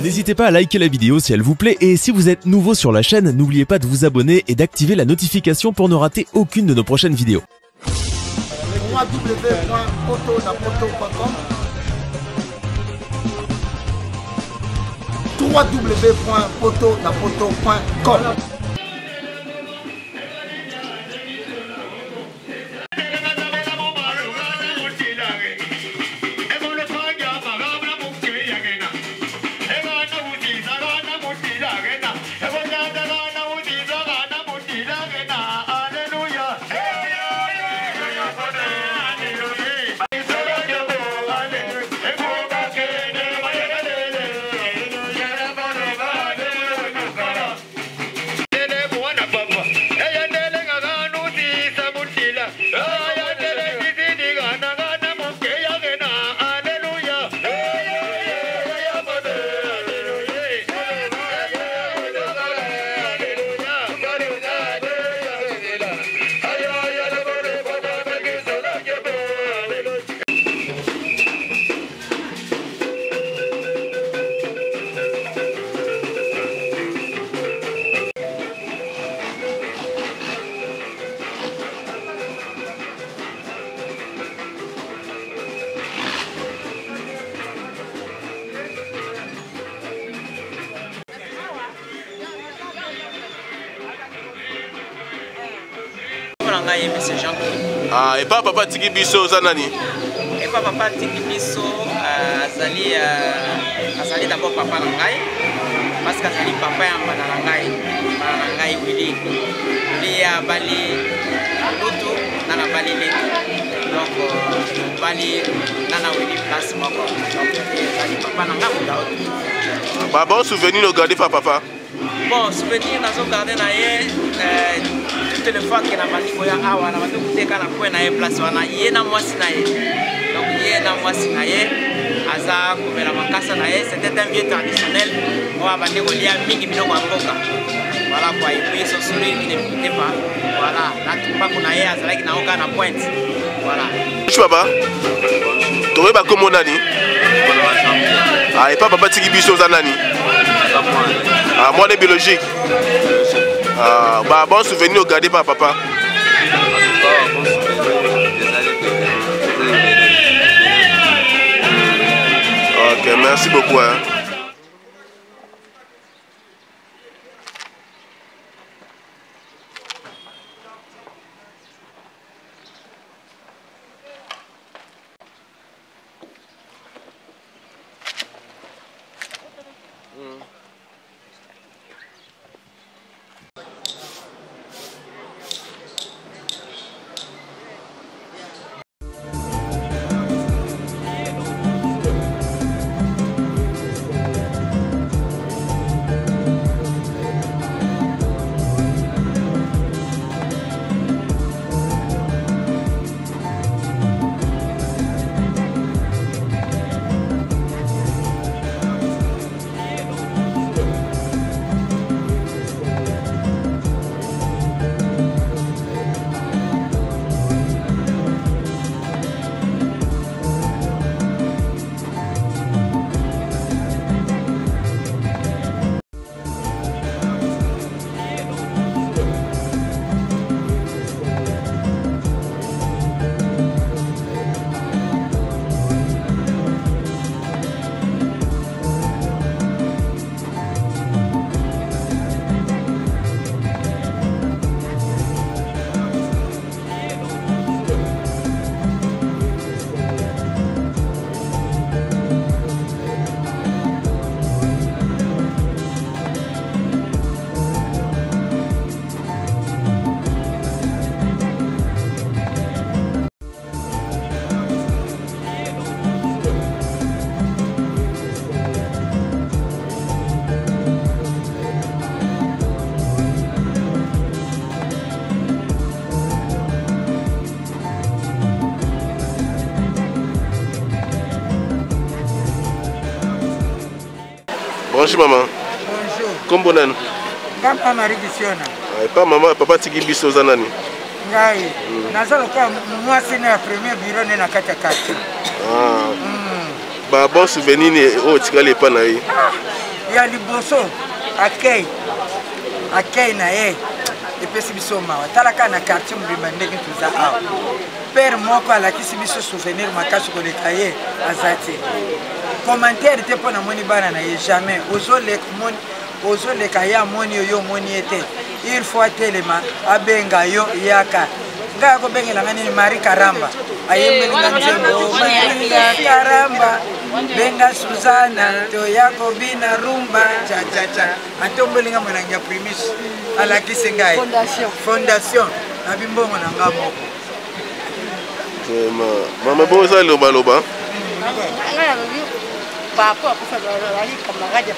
N'hésitez pas à liker la vidéo si elle vous plaît et si vous êtes nouveau sur la chaîne, n'oubliez pas de vous abonner et d'activer la notification pour ne rater aucune de nos prochaines vidéos. www.autonapoto.com www.autonapoto.com. Ah, et pas papa Tiki Bisso Zanani. Et pas papa Tiki Bisso azali d'abord papa Nangai parce que azali papa ya Nangai Willy ya Bali Lutu nana Bali Letu donc Bali nana Willy place moko donc azali papa Nangai. Bah bon souvenir de garder papa. Bon souvenir nazo garder na ye toutes les fois que na bandi koya awa na bandi kuteka na kwa na ye place wana ye na mwasi na ye donc ye na mwasi na ye aza komela makasa na ye c'était un vieux traditionnel moi bandi kolia mingi biloko ya mboka voilà quoi et puis son sourire qui ne m'écoutait pas voilà na tumba kuna ye azalaki na oka na pointe voilà je papa toi ba comme nani ah et pas papa Tiki Bisso Zanani ah moi des biologiques. Ah, bah bon souvenir au gardé par papa. Ok, merci beaucoup. Hein. Bonjour maman. Bonjour. Comment bonne? Papa Marie Kisiona. Pas maman, papa Tiki Bisso Zanani. Ngai. Nazalo kwa mwasi na premier bureau na kata kata. Ah. Bah bon souvenir ni o tikale pa na yi. ya liboso akei na ye epesi biso mawa talaka na quartier mobimba ndenge toza awa père moko alakisi biso souvenir makasi koleka ye aza te commentaire te mpo namoni bana na ye jamais ozoleka ye amoni oyo omoni ye te il faut atelema abenga yo yaka ngai akobengelanga nini Marie Karamba ayembelinga nzembo Marie Karamba benga Suzana to Yakobina rumba cha atombelinga mwanangi ya primus alakisi ngai fondation na bimbongo na nga moko mama boza loba papa akufa bazali camarade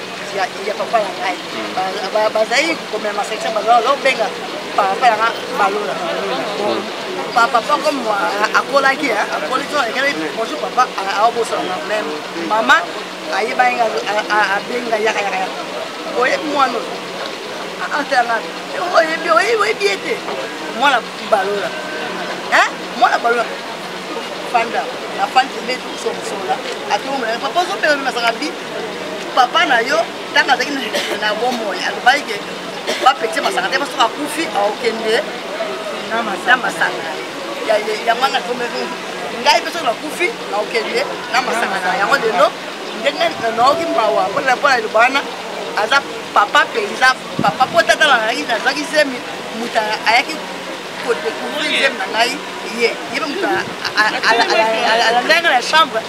ya papa na ngai bazali komema section bazalo benga papa ya balola papa comme akolaki ekele bonjour papa aobosa na même mama ayebanga abenga yaka oye mwana atanga oye biete mwana balola mwana balola fanda la fanda metu sola atumela papa zo pele masaka bi papa na yo tanga zaki na bomo ya baike ba pete masaka te basoka kufi aokende na masaka ya mwana komeko ngai peso na kufi na okende na masaka na yango lelo ndenge na oki mbawa pona lubana aza papa peiza papa potata la ngai na zaki semi muta ayaki ko découvrir zem na ngai ye muta ala ndenga la chambre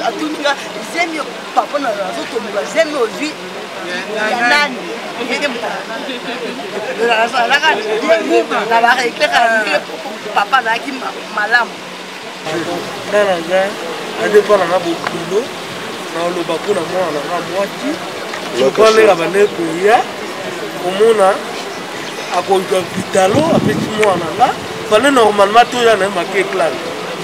atunga zemi papa na zoto mba zemi ovi ya nani yeke muta la sala la ba éclairé papa na ki malamu nana ngai adepana na bokilo na oloba mpona mwana na mwati sokolenga bandeko ya omona akoyika vitalo apesi mwana nga fale normalement toya na ye make classe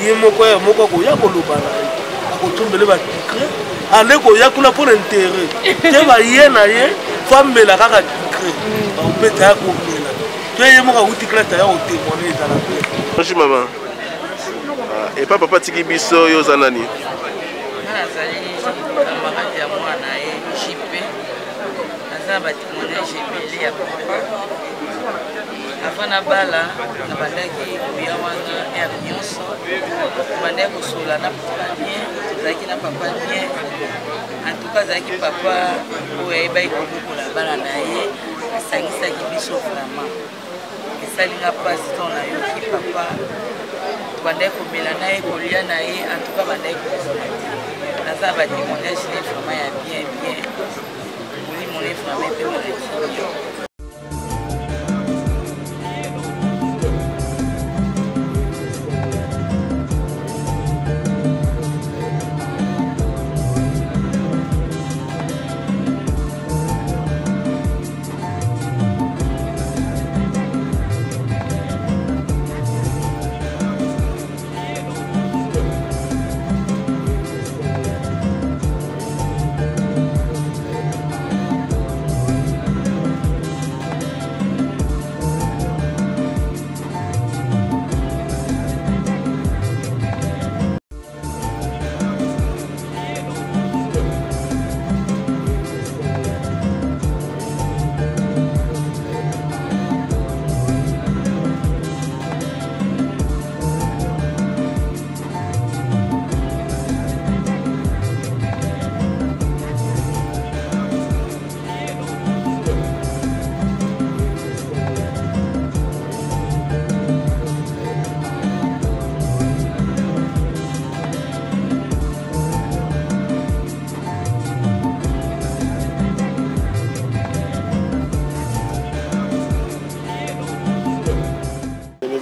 ye moko ya moko akoya koloba na ye akotombele batikre ande koya kuna mpona intere te baye na ye fambela kaka tikre baopeta ya komela to ye moko akuti classe aya kotemone ezala pe bonjour maman epa papa tiki biso yo oza nani nazali camarade ya mwana ye jipe naza batémoignage ebele ya papa avant na bala nabandaki koya wana ere nyonso bandaki kosola na papa bien tozalaki na papa bien antuka azalaki papa oyo ayebaki kolukola bana na ye asangisaki biso vraiment esalinga mpasi to nayoki papa bandaki komela na ye kolia na ye antuka bandaki kosola te naza batémoignage ne vraiment ya bien molimo ne vraiment mpe molaki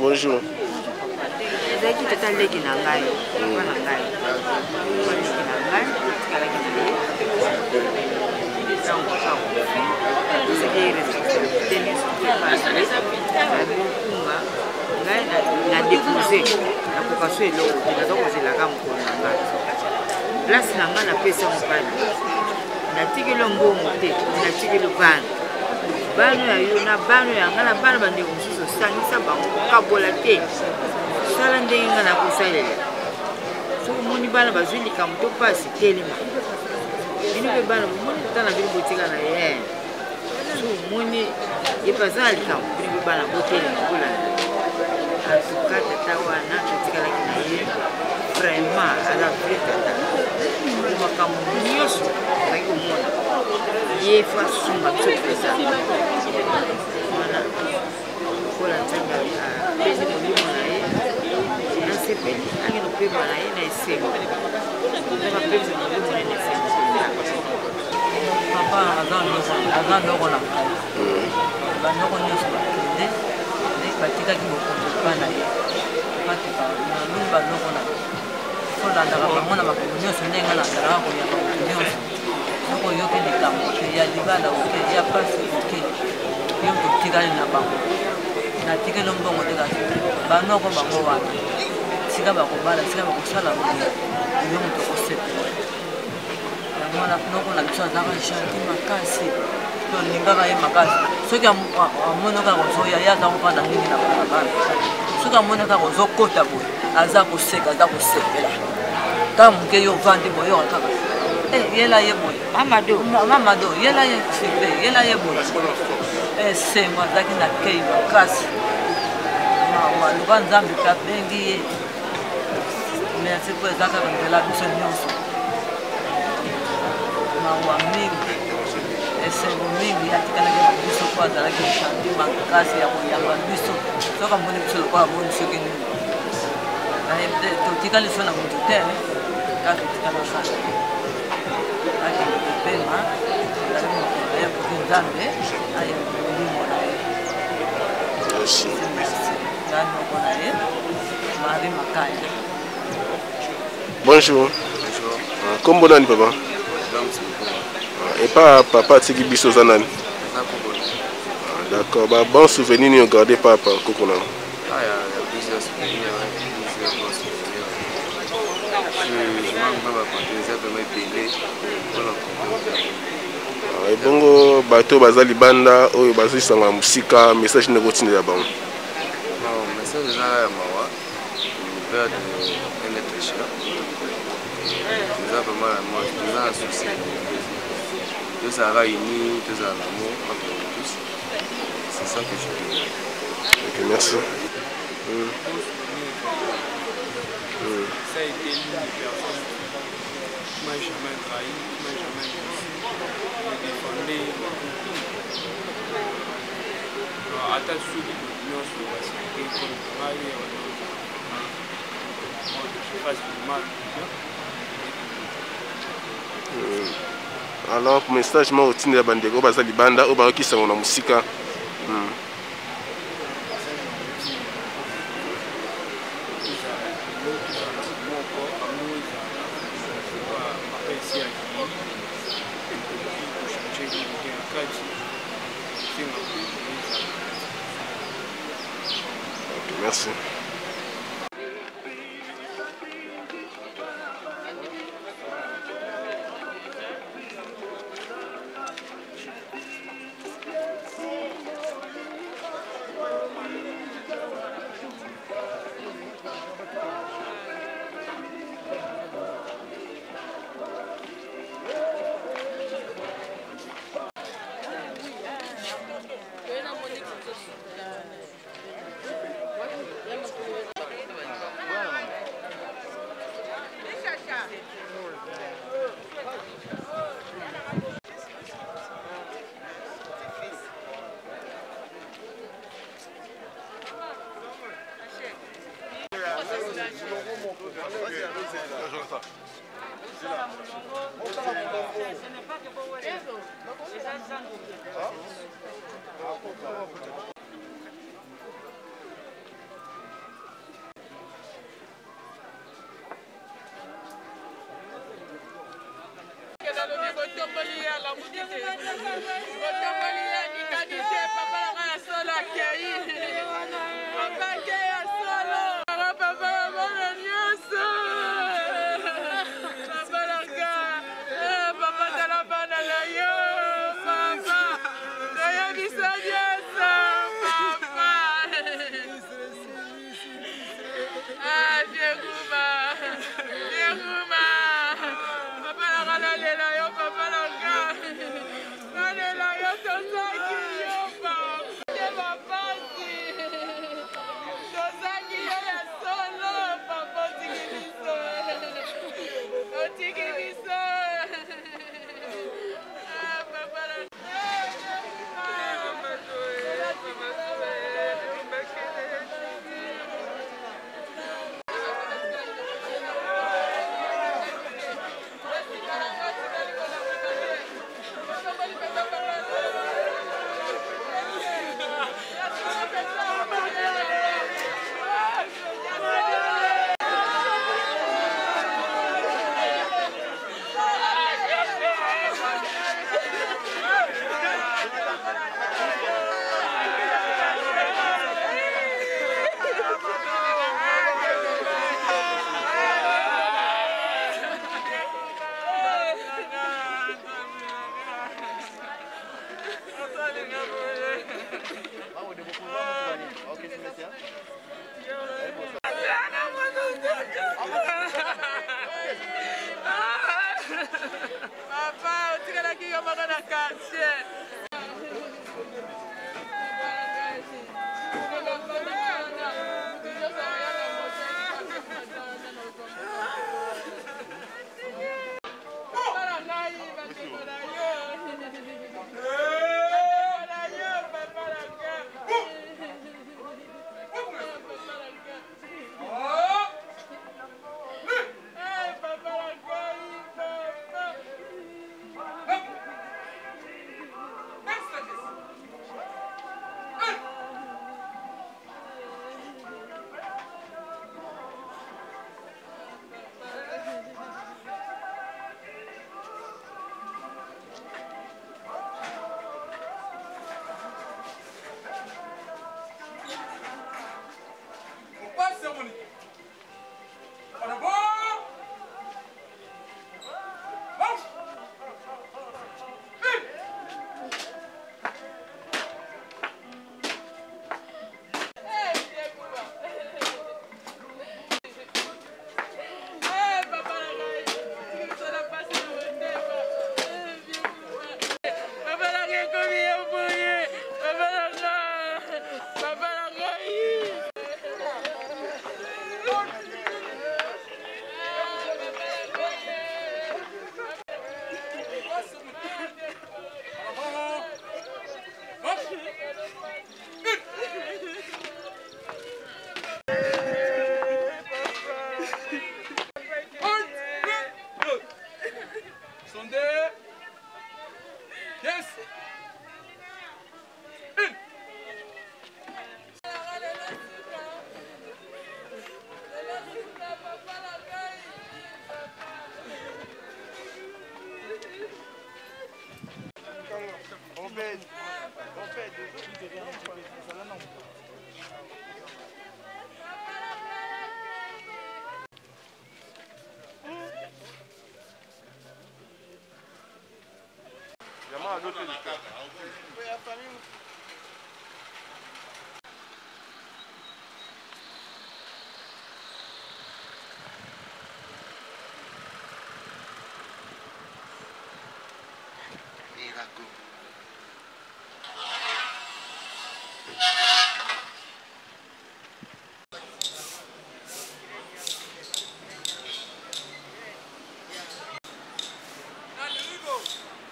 bonjour. ezalaki tata leki na ngai papa na ngai leki na ngai tikalaki te ezaki responsabilité nyonso bokunga ngai na dépose nakoka so eloko te naza kozelaka mokolo na ngai place na ngai napesa mobali natikeli mbongo te natikeli bano ya yo na bano ya ngai na bana bandeko mosusu osangisa bango kokabola te sala ndenge ngai nakosalela soki omoni bana bazwi likambo to mpasi telema bino mpe bana bomoni ata na bino botika na ye so omoni ye baza na likambo bino bibana botelema bolanda atuka tata wana totikalaki na ye vraiment aza vrai tata makambo nyonso azalaki komona ye fa sunga biso mpenza wana lokola nzambe apesi molimo na ye asepeli akende kopema na ye na esengo nzambe apesi molimo na ye na esengo papa aza ndoko na ngai bandoko nyonso bakende batikaki bokonzi epa na ye patika nalui bandoko na kolandaka bango na makambo nyonso ndenge nalandaka koyaka moto nyonso soko oyoki likambo te ya libala oke ya pasi oke yo totikali na bango natikeli mbongo te kasi banoko bango wana sika bakobala sika bakosala yo moto kosepela yango noko na biso azaka gentil makasi tolingaka ye makasi soki amonaka kozoya ye aza kopanda mingi na balabala soki amonaka kozokota boye aza koseka aza kosepela ta moke yo ovandi boye yoka kaka yela ye boye mamado yela ye sipe yela ye boye esengo azalaki na kei makasi maluka nzambe mpe abengi ye merci po eza kaka nzela biso nyonso mawa mingi esengo mingi atikalaki na biso po azalaki chanti makasi ya koyamba biso soki amoni biso lokola amoni soki nini totikali so na moto te kaka totikala kaka akende kopema azali mokolo ya koki nzambe ayamba molimo na ye ngai moko na ye Marie Makaya. Bonjour. Kombo nani papa? Et pas papa tiki biso zanani. D'accord. Bah bon souvenir ni regardé papa kokona. Ah il y a plusieurs souvenirs, plusieurs bons souvenirs. Je manque pas quand les aides me payer pour la bongo bato bazali banda oyo bazisanga musika message ne kotinela bango. Non, message na mawa. Père de un être cher. Nous avons vraiment nous avons un souci. Tout ça réuni, tout ça l'amour entre nous tous. C'est ça que je dis. Ok, merci. Ça a été l'une des personnes qui m'a jamais trahi, qui m'a jamais blessé. Je défendais ma copine. Attaque sur les opinions sur la société, comme le travail, je fasse du mal. Alors message ma otindela bandeko bazali banda oyo bayokisango na musika. Merci. Papa Papa, tu as qui va dans la quartier.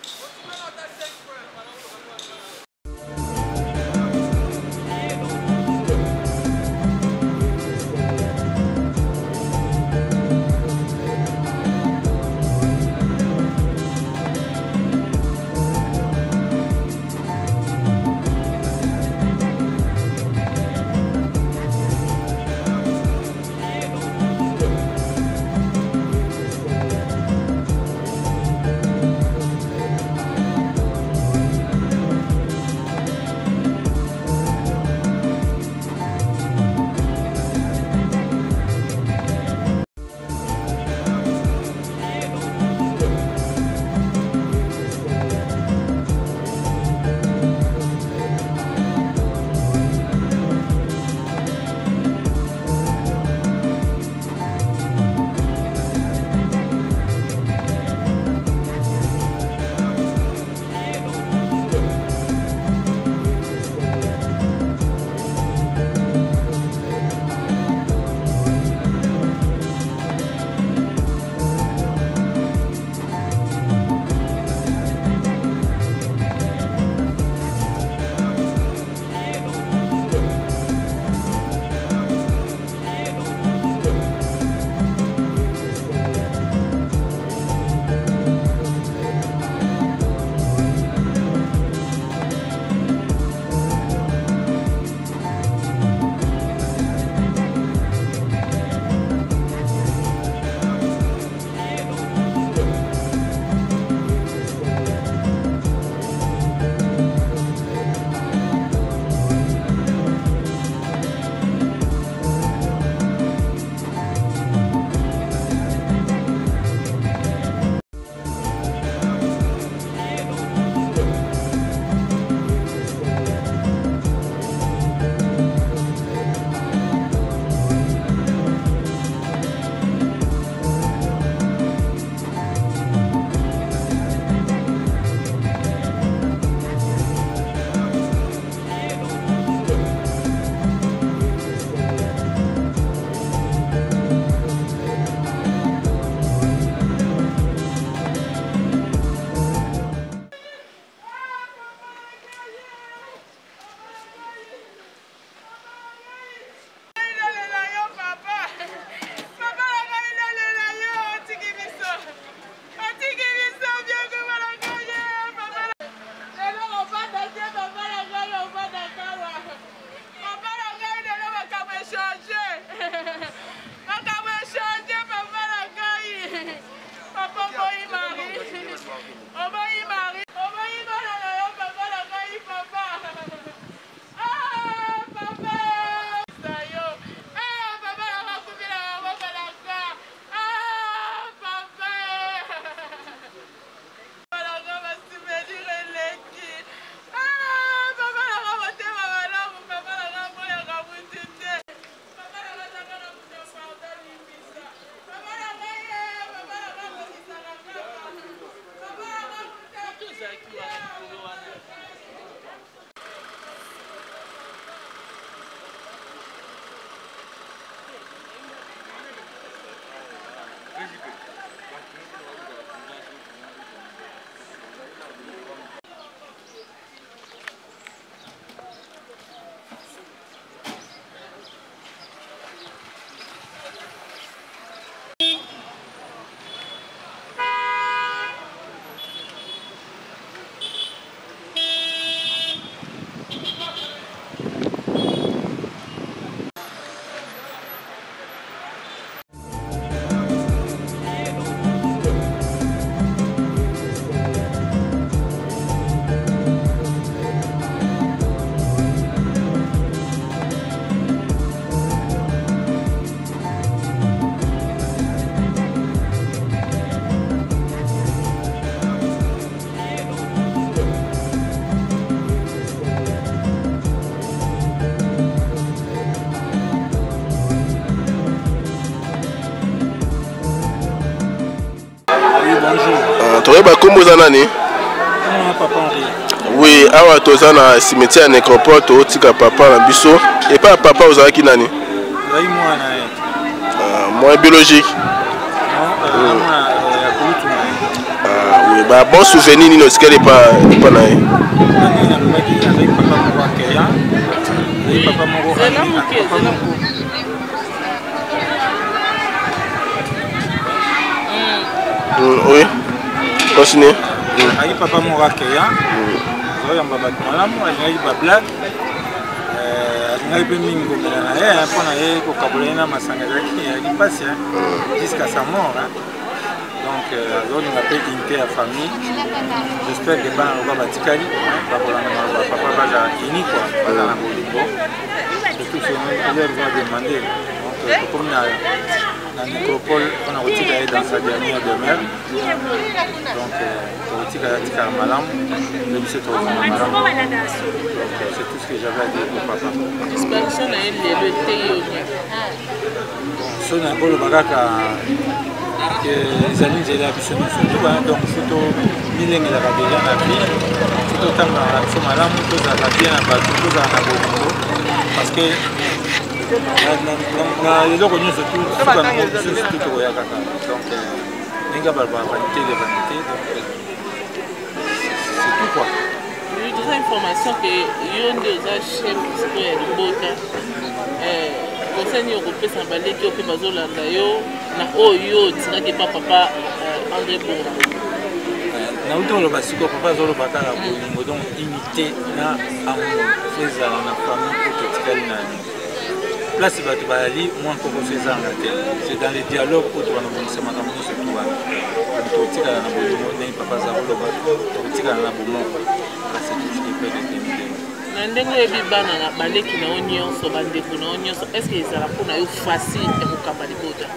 What's going on that 6 square? Oui, bah comment vous en avez? Oui, awa toza na cimetière nécropole to tika papa na biso et pas papa aux qui nani? Moi biologique. Oui, bah bon souvenir ni ce qu'elle pas naé. Oui, continuez. Aïe papa Mourakeya, zoyamba bat malamu, aïe ba blague, aïe pe mingo melana, pour naïe ko kabolena masangazaki, aïe passe jusqu'à sa mort. Donc zone on appelle unité à famille. J'espère que ban on va batikali, papa va ja ini quoi, va na bolingo. Surtout si on leur va demander. Donc comme na nécropole, on a retiré dans sa dernière demeure. Donc c'est tout ce que j'avais à dire pour papa. Disparition na le thé. Son abolo bagaka que les amis de la biso donc photo milenge la déjà na vie. Photo tamba so malamu to za bien na ba to za na bolingo parce que na les autres nous tout ça na tout ya kaka. Donc ninga ba vanité les vanités donc quoi. Il y a des informations que yon de za chef de Libota conseil européen s'emballer qui opé bazolanda yo na oyo tiraki pa papa André Bonga. Na uto lo basiko papa zolo bakala bolingo donc imité na amour César na famille pour tikali na place ba to bali moins pour César na terre. C'est dans les dialogues où on va se makambo surtout to tikala na bolingo na papa zolo ba to tikala na bomo. C'est tout ce qui peut être ndenge yebi bana na baleki na nyonso bandeko na nyonso est-ce que ezala pona yo facile et kokamba libota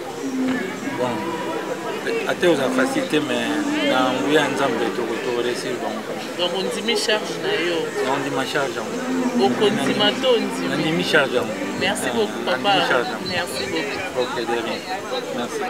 bon ate oza facile mais na nguya nzambe to réussir bon donc on dit mi charge na yo on dit ma charge au condiment on dit mi charge merci beaucoup papa merci beaucoup OK de rien merci.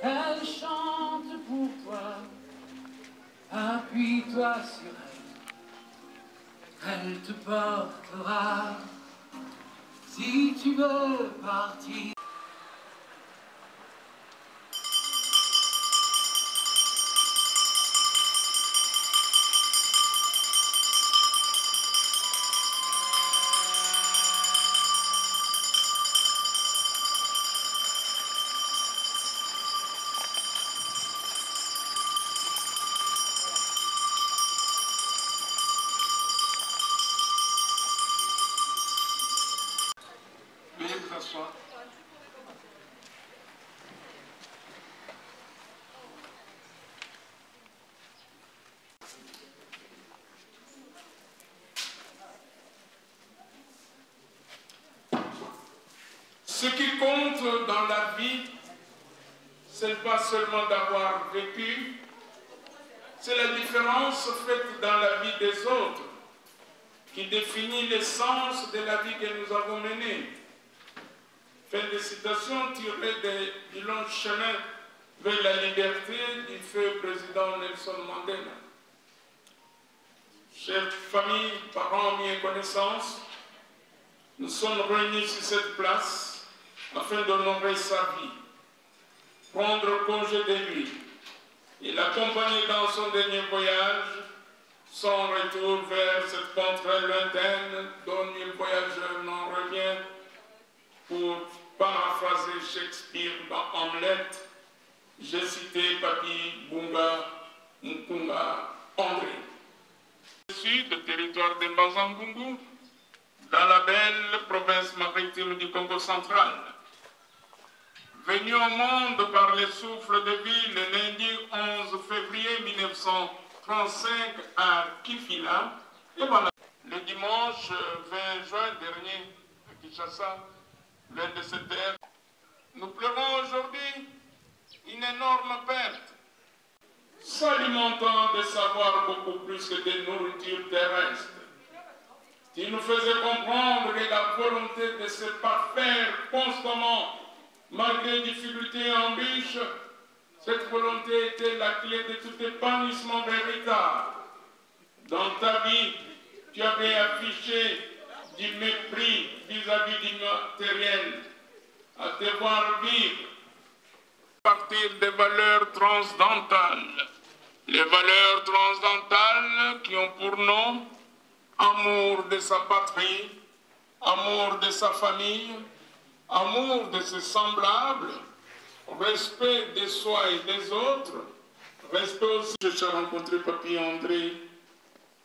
Elle chante pour toi, appuie-toi sur elle, elle te portera si tu veux partir. Ce qui compte dans la vie, ce n'est pas seulement d'avoir vécu, c'est la différence faite dans la vie des autres qui définit l'essence de la vie que nous avons menée. Fin de citation tirée du long chemin vers la liberté du feu président Nelson Mandela. Chers familles, parents, bien connaissances, nous sommes réunis sur cette place afin d'honorer sa vie, prendre congé de lui et l'accompagner dans son dernier voyage, son retour vers cette contrée lointaine dont nul voyageur n'en revient. Pour paraphraser Shakespeare dans Hamlet, j'ai cité Papi Bunga Nkunga André. Sud, territoire de Mbanzangungu, dans la belle province maritime du Congo central. Venu au monde par les souffles de vie le lundi 11 février 1935 à Kifila, et voilà. Le dimanche 20 juin dernier à Kinshasa, l'un de ces terres, nous pleurons aujourd'hui une énorme perte, s'alimentant de savoir beaucoup plus que des nourritures terrestres. Il nous faisait comprendre que la volonté de se parfaire constamment, malgré difficultés et embûches, cette volonté était la clé de tout épanouissement véritable. Dans ta vie, tu avais affiché du mépris vis-à-vis du matériel, à devoir vivre à partir des valeurs transcendantales. Les valeurs transcendantales qui ont pour nom amour de sa patrie, amour de sa famille, amour de ses semblables, respect de soi et des autres, respect aussi. J'ai rencontré Papi André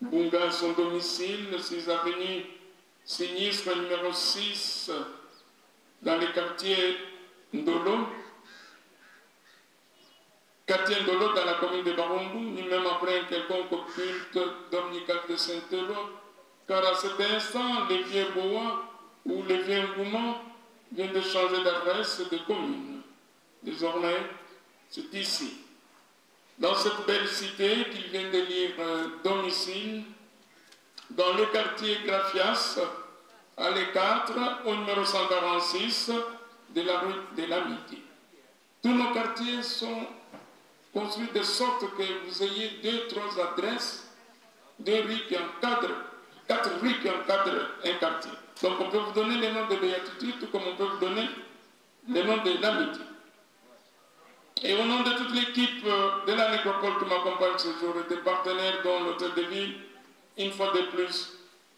Bunga à son domicile, 6 avenue Sinistre numéro 6, dans le quartier Ndolo. Quartier Ndolo dans la commune de Barumbu, ni même après un quelconque culte dominical de Saint-Elo, car à cet instant, les vieux Bois ou les vieux Ngoumans viennent de changer d'adresse de commune. Désormais, c'est ici, dans cette belle cité qu'il vient de lire domicile, dans le quartier Grafias, à l'E4, au numéro 146 de la rue de l'Amitié. Tous nos quartiers sont construits de sorte que vous ayez 2-3 adresses, 2 rues qui encadrent, 4 rues qui encadrent un quartier. Donc on peut vous donner les noms de béatitude, tout comme on peut vous donner les noms de l'amitié. Et au nom de toute l'équipe de la nécropole qui m'accompagne ce jour et des partenaires dont l'hôtel de ville, une fois de plus,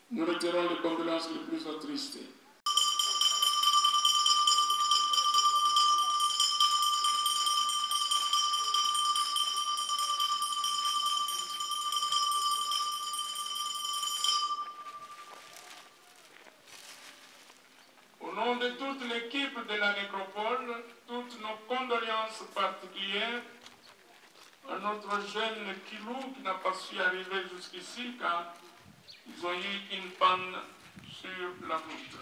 nous retirons les condoléances les plus attristées. Au nom de toute l'équipe de la nécropole, toutes nos condoléances particulières à notre jeune Kilou qui n'a pas su arriver jusqu'ici car ils ont eu une panne sur la route.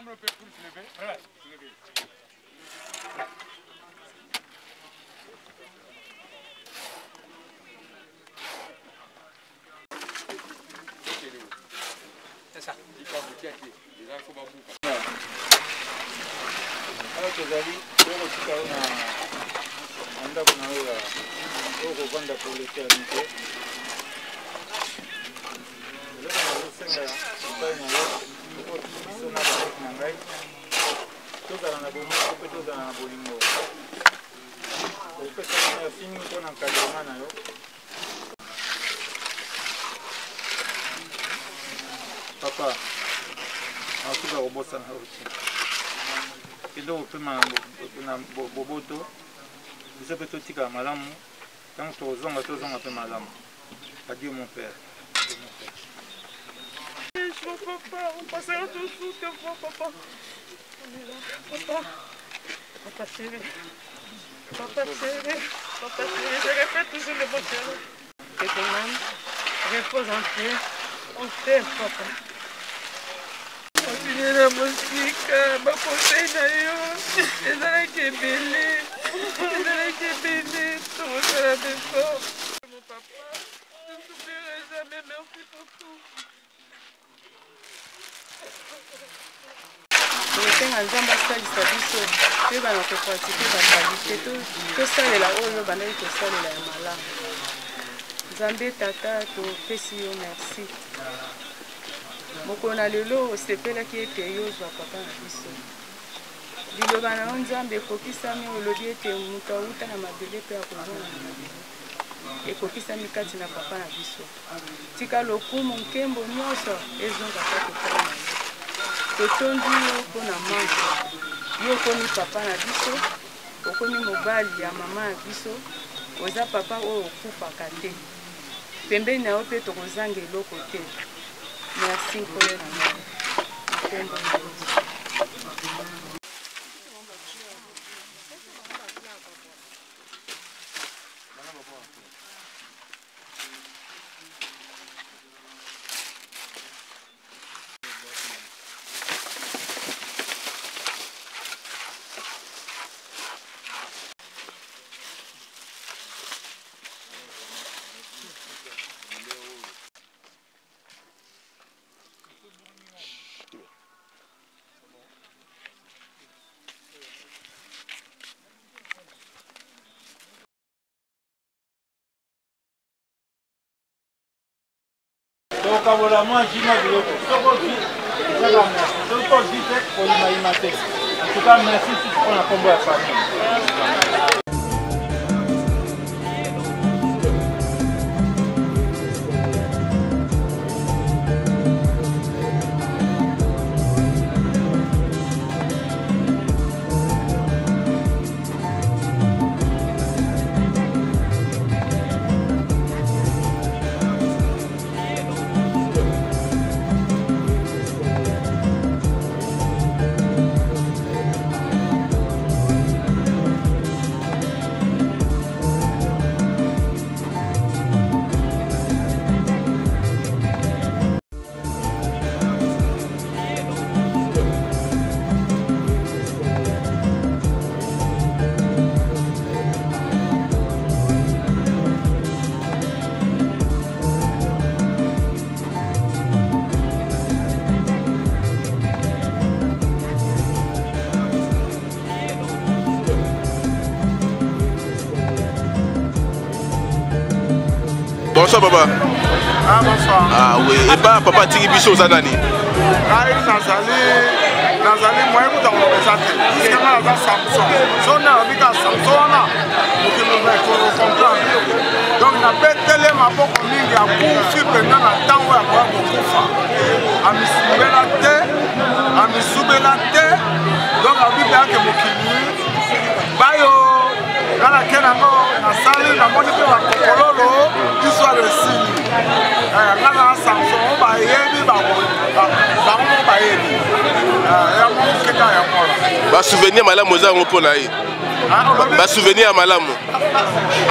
le père pour se lever. Voilà, se lever. C'est ça. Il faut aboutir à qui? Les gens, il faut pas bouger. Alors, tu as dit, tu as reçu quand même un ndako na oyo okovanda pour l'éternité. Eloko nazosenga epai na yo biso na bandeko na ngai tozala na bomoko mpe tozala na bolingo opesaka na yasimi mpona nkadrema na yo. Papa nakosuka kobosana yo te kende kopema na boboto biso mpe totikala malamu ntango tozonga mpe malamu. Adieu mon père. Je vois papa, on passera toujours te voir papa. On est là, papa. Papa chéri. Papa chéri. Papa chéri. Je répète toujours le bon chéri. Que ton âme repose en paix. On t'aime papa. Continue la musique, ma conseil d'ailleurs. Les années qui est belle. Les années qui est belle. Tout le monde sera de fort. Mon papa, je ne t'oublierai jamais. Merci pour tout. tokotenga nzambe asalisa biso toyebana kopratike bakalite tosalela oyo bandaki kosalela ya malamu. Nzambe tata topesi yo merci. Mokolo na lelo osepelaki ete yo ozwa papa na biso. Liloba na yo nzambe ekokisami olobi ete moto awuta na mabele mpe akozonga na mabele ekokisami kati na papa na biso. Tika lokumu nkembo nyonso ezonga kati epai na yo. Totondi yo mpona manko yo okomi papa na biso, okomi mobali ya mama na biso, oza papa oyo okufaka te. Pembeni na yo mpe tokozanga eloko te. Merci nkolo na ngai nkombo na yo. tokabola mwa jina biloko sokoki ezaka merci sokoki te koyimayima te. En tout cas merci mpona nkombo ya famille. Bonsoir papa. Ah bonsoir. Ah oui, et pas papa tiki biso za nani. Ngai nazali moyen kuta kolobesa te. Puisque nga naza Samson. So na obika Samson wana okende comprendre. Donc napetele maboko mingi ya kufi penza na ntango ya koya kokufa. Amisubela te. Donc abika yake mokili. Bayo ngana kenango nasali namoni mpe bakokololo histoire esili ngana na Samson bayebi bango bayebi yango keka ya mola basouvenir malamu oza yango mpona ye basouvenir ya malamu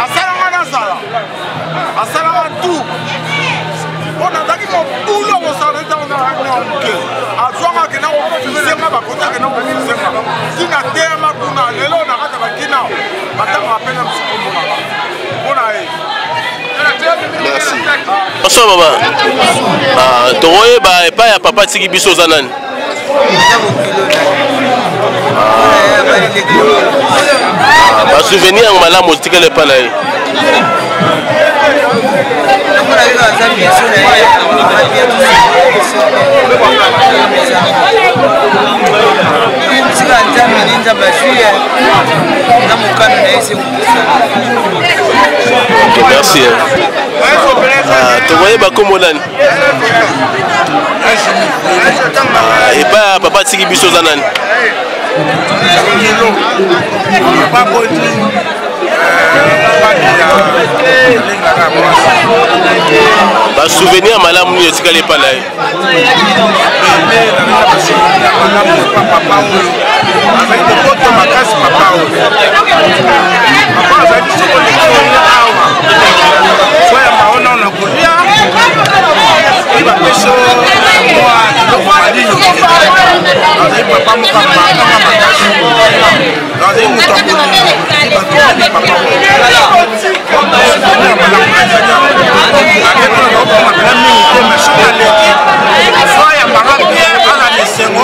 asalanga nazala asalanga tu mpo nazalaki mobulo kosala ntango na moke azwanga kena kofize nga bakotake na kokisenga tina tema kuna lelo nakata bakina batanga apena msukumbona mpona ye. Merci. Bonsoir maman. Tokoyeba epai ya papa tiki biso oza nani? Basouvenir yango malamu otikala epai na ye. Merci. Tokoyeba kombo nani? Epai papa tiki biso oza nani? Basouvenir malamu nini otikala epai na ye? azali kokoto makasi papa oyo papa azali soko lekoya awa soyamba ona na kolia oyi bapeso mwa eloko malino azali papa mokambanga makasi azali moto akolinga batoni papa akekona mingi te masona leki soyambanga bien ana lesengo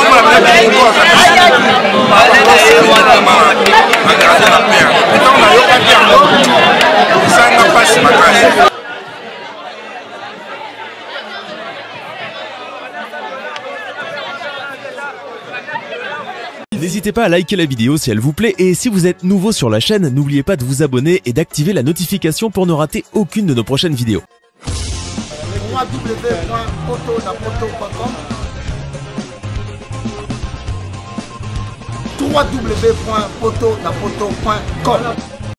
N'hésitez pas à liker la vidéo si elle vous plaît et si vous êtes nouveau sur la chaîne, n'oubliez pas de vous abonner et d'activer la notification pour ne rater aucune de nos prochaines vidéos. www.potonapoto.com